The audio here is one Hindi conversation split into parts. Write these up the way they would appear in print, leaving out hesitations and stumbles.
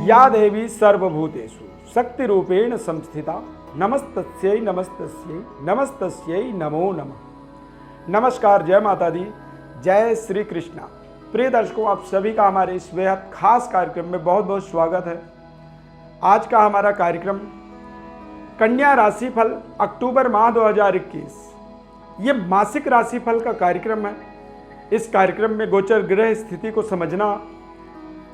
या देवी सर्वभूतेषु शक्तिरूपेण संस्थिता नमस्तस्यै नमस्तस्यै नमस्तस्यै नमो नमः। नमस्कार, जय माता दी, जय श्री कृष्णा। प्रिय दर्शकों, आप सभी का हमारे इस बेहद खास कार्यक्रम में बहुत बहुत स्वागत है। आज का हमारा कार्यक्रम कन्या राशिफल अक्टूबर माह 2021, ये मासिक राशिफल का कार्यक्रम है। इस कार्यक्रम में गोचर ग्रह स्थिति को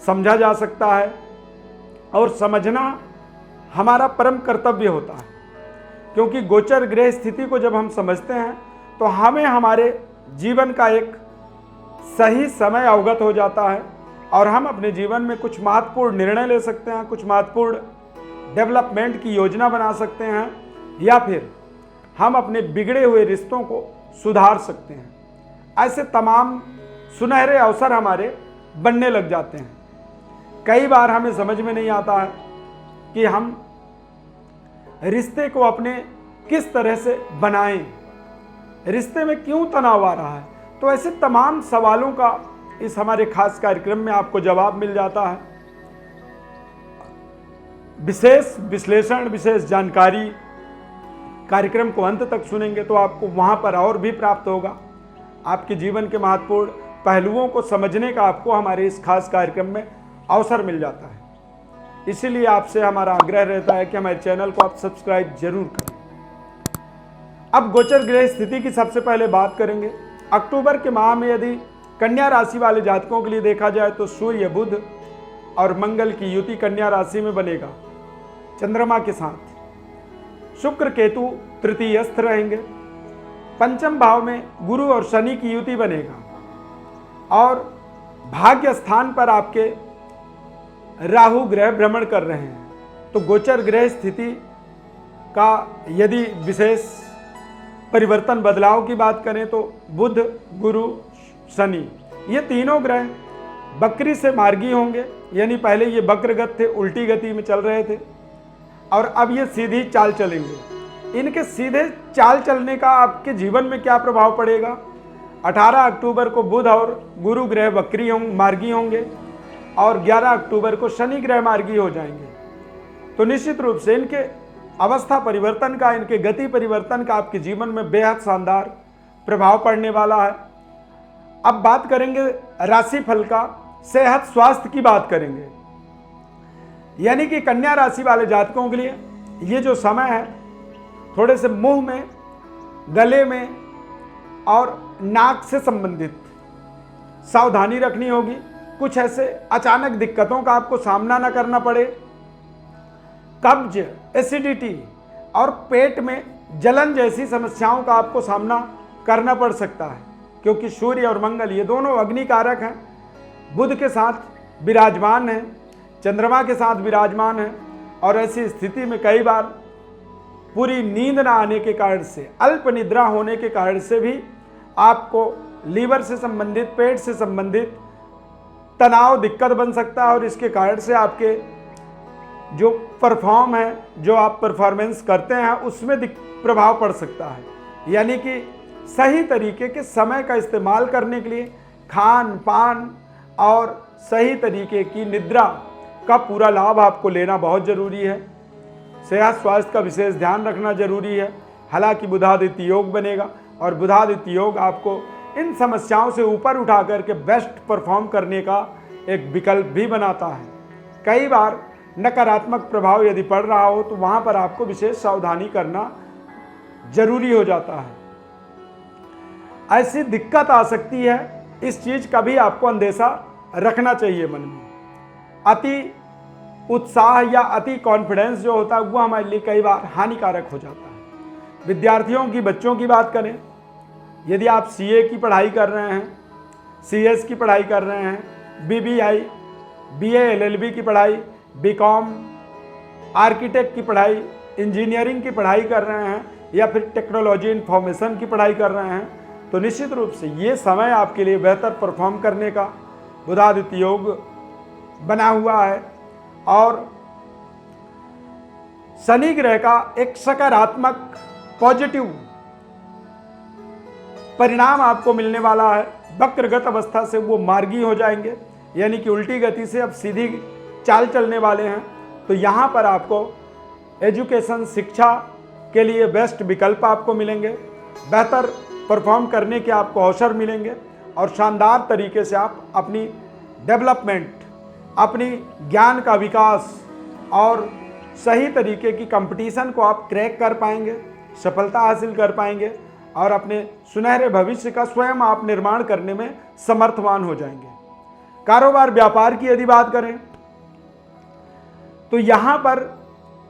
समझा जा सकता है और समझना हमारा परम कर्तव्य होता है, क्योंकि गोचर ग्रह स्थिति को जब हम समझते हैं तो हमें हमारे जीवन का एक सही समय अवगत हो जाता है और हम अपने जीवन में कुछ महत्वपूर्ण निर्णय ले सकते हैं, कुछ महत्वपूर्ण डेवलपमेंट की योजना बना सकते हैं, या फिर हम अपने बिगड़े हुए रिश्तों को सुधार सकते हैं। ऐसे तमाम सुनहरे अवसर हमारे बनने लग जाते हैं। कई बार हमें समझ में नहीं आता है कि हम रिश्ते को अपने किस तरह से बनाएं, रिश्ते में क्यों तनाव आ रहा है। तो ऐसे तमाम सवालों का इस हमारे खास कार्यक्रम में आपको जवाब मिल जाता है। विशेष विश्लेषण, विशेष जानकारी कार्यक्रम को अंत तक सुनेंगे तो आपको वहां पर और भी प्राप्त होगा। आपके जीवन के महत्वपूर्ण पहलुओं को समझने का आपको हमारे इस खास कार्यक्रम में अवसर मिल जाता है। इसीलिए आपसे हमारा आग्रह रहता है कि हमारे चैनल को आप सब्सक्राइब जरूर करें। अब गोचर ग्रह स्थिति की सबसे पहले बात करेंगे। अक्टूबर के माह में यदि कन्या राशि वाले जातकों के लिए देखा जाए तो सूर्य, बुध और मंगल की युति कन्या राशि में बनेगा चंद्रमा के साथ। शुक्र केतु तृतीयस्थ रहेंगे। पंचम भाव में गुरु और शनि की युति बनेगा और भाग्य स्थान पर आपके राहु ग्रह भ्रमण कर रहे हैं। तो गोचर ग्रह स्थिति का यदि विशेष परिवर्तन बदलाव की बात करें तो बुध, गुरु, शनि ये तीनों ग्रह बकरी से मार्गी होंगे, यानी पहले ये वक्रगत थे, उल्टी गति में चल रहे थे और अब ये सीधी चाल चलेंगे। इनके सीधे चाल चलने का आपके जीवन में क्या प्रभाव पड़ेगा? 18 अक्टूबर को बुध और गुरु ग्रह वक्री मार्गी होंगे और 11 अक्टूबर को शनि ग्रह मार्गी हो जाएंगे। तो निश्चित रूप से इनके अवस्था परिवर्तन का, इनके गति परिवर्तन का आपके जीवन में बेहद शानदार प्रभाव पड़ने वाला है। अब बात करेंगे राशिफल का, सेहत स्वास्थ्य की बात करेंगे। यानी कि कन्या राशि वाले जातकों के लिए ये जो समय है, थोड़े से मुंह में, गले में और नाक से संबंधित सावधानी रखनी होगी। कुछ ऐसे अचानक दिक्कतों का आपको सामना न करना पड़े। कब्ज, एसिडिटी और पेट में जलन जैसी समस्याओं का आपको सामना करना पड़ सकता है, क्योंकि सूर्य और मंगल ये दोनों अग्नि कारक हैं। बुध के साथ विराजमान हैं, चंद्रमा के साथ विराजमान हैं और ऐसी स्थिति में कई बार पूरी नींद ना आने के कारण से, अल्प निद्रा होने के कारण से भी आपको लीवर से संबंधित, पेट से संबंधित तनाव दिक्कत बन सकता है और इसके कारण से आपके जो परफॉर्म है, जो आप परफॉर्मेंस करते हैं, उसमें प्रभाव पड़ सकता है। यानी कि सही तरीके के समय का इस्तेमाल करने के लिए खान पान और सही तरीके की निद्रा का पूरा लाभ आपको लेना बहुत जरूरी है। सेहत स्वास्थ्य का विशेष ध्यान रखना जरूरी है। हालांकि बुधादित्य योग बनेगा और बुधादित्य योग आपको इन समस्याओं से ऊपर उठा करके बेस्ट परफॉर्म करने का एक विकल्प भी बनाता है। कई बार नकारात्मक प्रभाव यदि पड़ रहा हो तो वहां पर आपको विशेष सावधानी करना जरूरी हो जाता है। ऐसी दिक्कत आ सकती है, इस चीज का भी आपको अंदेशा रखना चाहिए मन में। अति उत्साह या अति कॉन्फिडेंस जो होता है वो हमारे लिए कई बार हानिकारक हो जाता है। विद्यार्थियों की, बच्चों की बात करें, यदि आप सीए की पढ़ाई कर रहे हैं, सीएस की पढ़ाई कर रहे हैं, बीबीआई, बीए, एलएलबी की पढ़ाई, बीकॉम, आर्किटेक्ट की पढ़ाई, इंजीनियरिंग की पढ़ाई कर रहे हैं या फिर टेक्नोलॉजी इंफॉर्मेशन की पढ़ाई कर रहे हैं, तो निश्चित रूप से ये समय आपके लिए बेहतर परफॉर्म करने का बुधादित्य योग बना हुआ है और शनि ग्रह का एक सकारात्मक पॉजिटिव परिणाम आपको मिलने वाला है। वक्रगत अवस्था से वो मार्गी हो जाएंगे, यानी कि उल्टी गति से अब सीधी चाल चलने वाले हैं, तो यहाँ पर आपको एजुकेशन, शिक्षा के लिए बेस्ट विकल्प आपको मिलेंगे, बेहतर परफॉर्म करने के आपको अवसर मिलेंगे और शानदार तरीके से आप अपनी डेवलपमेंट, अपनी ज्ञान का विकास और सही तरीके की कंपटीशन को आप क्रैक कर पाएंगे, सफलता हासिल कर पाएंगे और अपने सुनहरे भविष्य का स्वयं आप निर्माण करने में समर्थवान हो जाएंगे। कारोबार व्यापार की यदि बात करें तो यहाँ पर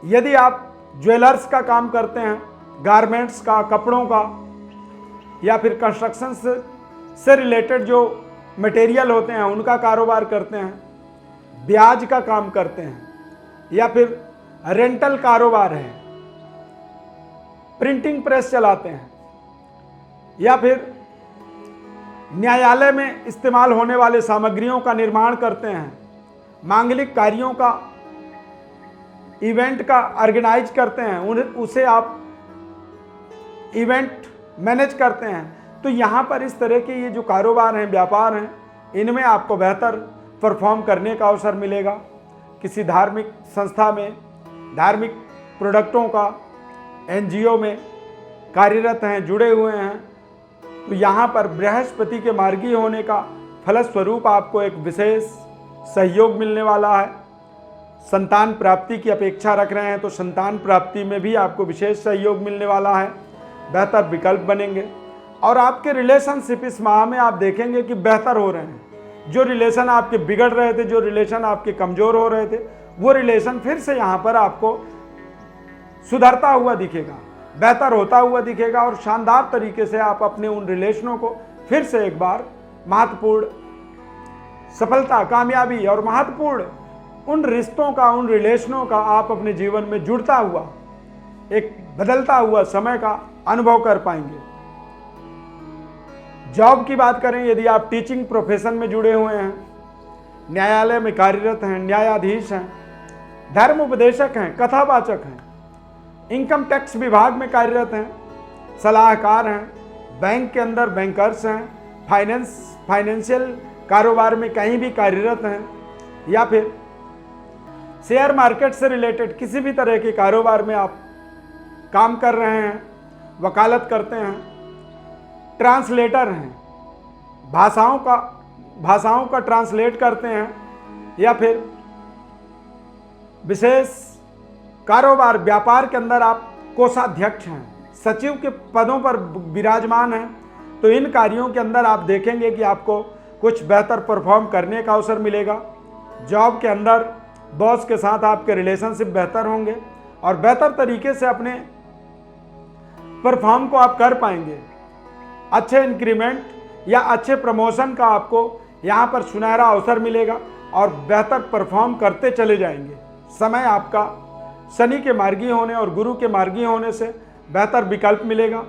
यदि आप ज्वेलर्स का काम करते हैं, गारमेंट्स का, कपड़ों का या फिर कंस्ट्रक्शन से रिलेटेड जो मटेरियल होते हैं उनका कारोबार करते हैं, ब्याज का काम करते हैं या फिर रेंटल कारोबार है, प्रिंटिंग प्रेस चलाते हैं या फिर न्यायालय में इस्तेमाल होने वाले सामग्रियों का निर्माण करते हैं, मांगलिक कार्यों का, इवेंट का ऑर्गेनाइज करते हैं, उसे आप इवेंट मैनेज करते हैं, तो यहाँ पर इस तरह के ये जो कारोबार हैं, व्यापार हैं, इनमें आपको बेहतर परफॉर्म करने का अवसर मिलेगा। किसी धार्मिक संस्था में, धार्मिक प्रोडक्टों का, एनजीओ में कार्यरत हैं, जुड़े हुए हैं, तो यहाँ पर बृहस्पति के मार्गी होने का फलस्वरूप आपको एक विशेष सहयोग मिलने वाला है। संतान प्राप्ति की अपेक्षा रख रहे हैं तो संतान प्राप्ति में भी आपको विशेष सहयोग मिलने वाला है, बेहतर विकल्प बनेंगे और आपके रिलेशनशिप इस माह में आप देखेंगे कि बेहतर हो रहे हैं। जो रिलेशन आपके बिगड़ रहे थे, जो रिलेशन आपके कमज़ोर हो रहे थे, वो रिलेशन फिर से यहाँ पर आपको सुधरता हुआ दिखेगा, बेहतर होता हुआ दिखेगा और शानदार तरीके से आप अपने उन रिलेशनों को फिर से एक बार महत्वपूर्ण सफलता, कामयाबी और महत्वपूर्ण उन रिश्तों का, उन रिलेशनों का आप अपने जीवन में जुड़ता हुआ, एक बदलता हुआ समय का अनुभव कर पाएंगे। जॉब की बात करें, यदि आप टीचिंग प्रोफेशन में जुड़े हुए हैं, न्यायालय में कार्यरत हैं, न्यायाधीश हैं, धर्म उपदेशक हैं, कथावाचक हैं, इनकम टैक्स विभाग में कार्यरत हैं, सलाहकार हैं, बैंक के अंदर बैंकर्स हैं, फाइनेंशियल कारोबार में कहीं भी कार्यरत हैं या फिर शेयर मार्केट से रिलेटेड किसी भी तरह के कारोबार में आप काम कर रहे हैं, वकालत करते हैं, ट्रांसलेटर हैं, भाषाओं का ट्रांसलेट करते हैं या फिर विशेष कारोबार, व्यापार के अंदर आप कोषाध्यक्ष हैं, सचिव के पदों पर विराजमान हैं, तो इन कार्यों के अंदर आप देखेंगे कि आपको कुछ बेहतर परफॉर्म करने का अवसर मिलेगा। जॉब के अंदर बॉस के साथ आपके रिलेशनशिप बेहतर होंगे और बेहतर तरीके से अपने परफॉर्म को आप कर पाएंगे। अच्छे इंक्रीमेंट या अच्छे प्रमोशन का आपको यहाँ पर सुनहरा अवसर मिलेगा और बेहतर परफॉर्म करते चले जाएंगे। समय आपका शनि के मार्गी होने और गुरु के मार्गी होने से बेहतर विकल्प मिलेगा।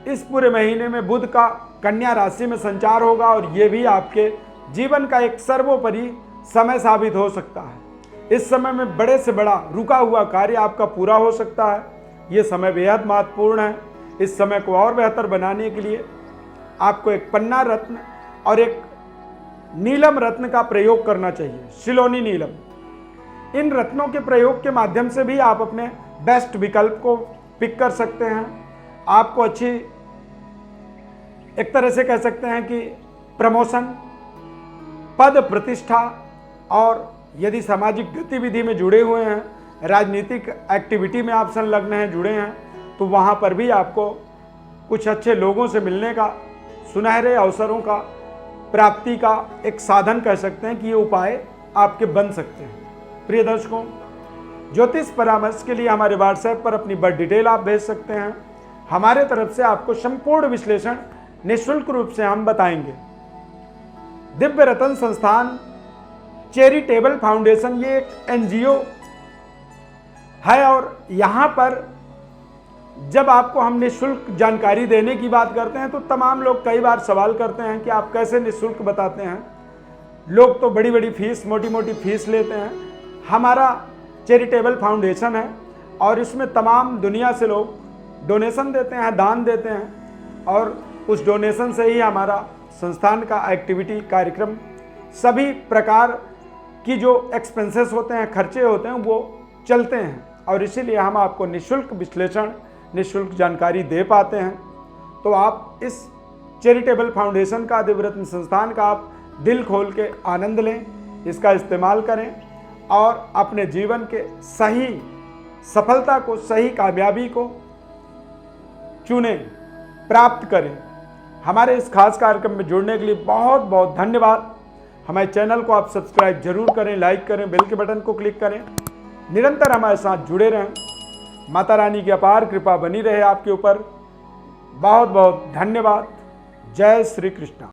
इस पूरे महीने में बुध का कन्या राशि में संचार होगा और ये भी आपके जीवन का एक सर्वोपरि समय साबित हो सकता है। इस समय में बड़े से बड़ा रुका हुआ कार्य आपका पूरा हो सकता है। ये समय बेहद महत्वपूर्ण है। इस समय को और बेहतर बनाने के लिए आपको एक पन्ना रत्न और एक नीलम रत्न का प्रयोग करना चाहिए, सिलोनी नीलम। इन रत्नों के प्रयोग के माध्यम से भी आप अपने बेस्ट विकल्प को पिक कर सकते हैं। आपको अच्छी, एक तरह से कह सकते हैं कि प्रमोशन, पद प्रतिष्ठा, और यदि सामाजिक गतिविधि में जुड़े हुए हैं, राजनीतिक एक्टिविटी में आप संलग्न हैं, जुड़े हैं, तो वहाँ पर भी आपको कुछ अच्छे लोगों से मिलने का, सुनहरे अवसरों का प्राप्ति का एक साधन कह सकते हैं कि ये उपाय आपके बन सकते हैं। प्रिय दर्शकों, ज्योतिष परामर्श के लिए हमारे व्हाट्सएप पर अपनी बर्थ डिटेल आप भेज सकते हैं। हमारे तरफ से आपको संपूर्ण विश्लेषण निःशुल्क रूप से हम बताएंगे। दिव्य रतन संस्थान चैरिटेबल फाउंडेशन, ये एक एनजीओ है और यहाँ पर जब आपको हम निःशुल्क जानकारी देने की बात करते हैं तो तमाम लोग कई बार सवाल करते हैं कि आप कैसे निःशुल्क बताते हैं। लोग तो बड़ी बड़ी फीस, मोटी मोटी फीस लेते हैं। हमारा चैरिटेबल फाउंडेशन है और इसमें तमाम दुनिया से लोग डोनेशन देते हैं, दान देते हैं और उस डोनेशन से ही हमारा संस्थान का एक्टिविटी, कार्यक्रम सभी प्रकार की जो एक्सपेंसेस होते हैं, खर्चे होते हैं, वो चलते हैं, और इसीलिए हम आपको निःशुल्क विश्लेषण, निःशुल्क जानकारी दे पाते हैं। तो आप इस चैरिटेबल फाउंडेशन का, दिव्यरत्न संस्थान का आप दिल खोल के आनंद लें, इसका इस्तेमाल करें और अपने जीवन के सही सफलता को, सही कामयाबी को चुनें, प्राप्त करें। हमारे इस खास कार्यक्रम में जुड़ने के लिए बहुत बहुत धन्यवाद। हमारे चैनल को आप सब्सक्राइब जरूर करें, लाइक करें, बेल के बटन को क्लिक करें, निरंतर हमारे साथ जुड़े रहें। माता रानी की अपार कृपा बनी रहे आपके ऊपर। बहुत बहुत धन्यवाद। जय श्री कृष्ण।